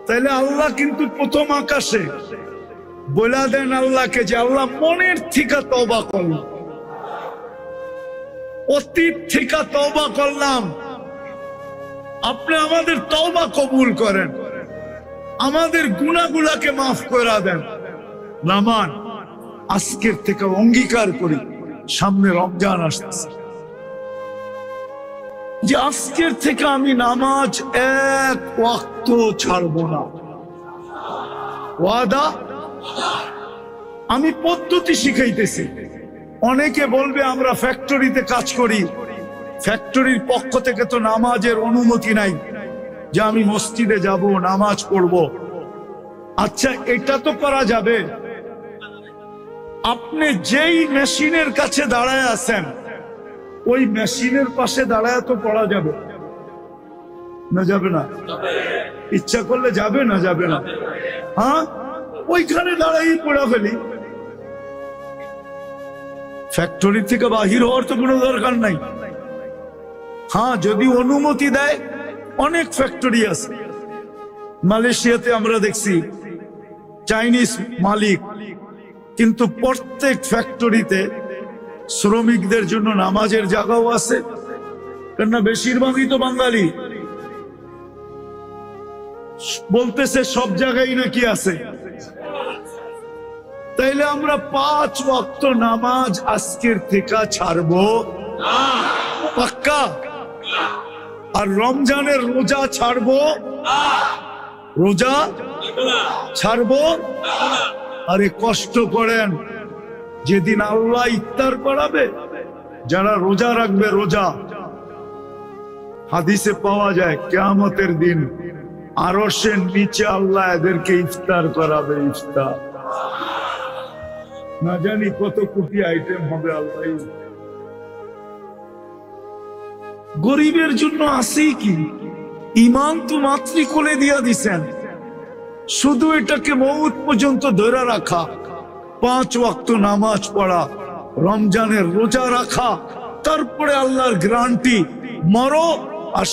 তাইলে আল্লাহ কিন্তু প্রথম আকাশে বলে দেন আল্লাহকে যে আল্লাহ মনের থেকে তওবা করলাম, অতীত থেকে তওবা করলাম, আপনি আমাদের তওবা কবুল করেন, আমাদের গুনাহগুলোকে মাফ করে দেন। নামান আজকের থেকে অঙ্গীকার করি, সামনে রমজান আসতেছে, যে আজকের থেকে আমি নামাজ এক ওয়াক্ত ছাড়বো না। ওয়াদা। আমি পদ্ধতি শিখাইতেছি। অনেকে বলবে আমরা ফ্যাক্টরিতে কাজ করি, ফ্যাক্টরির পক্ষ থেকে তো নামাজের অনুমতি নাই যে আমি মসজিদে যাব নামাজ পড়ব। আচ্ছা, এটা তো করা যাবে। আপনি যেই মেশিনের কাছে দাঁড়ায় আছেন ওই মেশিনের পাশে দাঁড়ায় তো পড়া যাবে না? যাবে না? ইচ্ছা করলে যাবে না? যাবে না? হ্যাঁ, ওইখানে দাঁড়াই পড়া ফেলি। ফ্যাক্টরি থেকে বাহির হওয়ার তো কোনো দরকার নাই। হ্যাঁ, যদি অনুমতি দেয়, অনেক ফ্যাক্টরি আছে। মালয়েশিয়াতে আমরা দেখছি চাইনিজ মালিক, কিন্তু প্রত্যেক ফ্যাক্টরিতে শ্রমিকদের জন্য নামাজের জায়গাও আছে, কেননা বেশিরভাগই তো বাঙালি। বলতেছে সব জায়গায় নাকি আছে। তাইলে আমরা 5 ওয়াক্ত নামাজ আজকের থেকে ছাড়বো পাক্কা। আর রমজানের রোজা ছাড়বো, রোজা ছাড়বো। আরে কষ্ট করেন, যেদিন আল্লাহ ইফতার করাবে যারা রোজা রাখবে, রোজা হাদিসে পাওয়া যায় কিয়ামতের দিন আরশের নিচে আল্লাহ এদেরকে ইফতার করাবে। ইফতার না জানি কত কোটি আইটেম হবে। আল্লাহ গরিবের জন্য আসেই কি? ইমান তো মাতৃ কোলে দিয়া দিছেন, শুধু এটাকে মউত পর্যন্ত ধরে রাখা, 5 ওয়াক্ত নামাজ পড়া, রমজানের রোজা রাখা, তারপরে আল্লাহর গ্যারান্টি মরো আর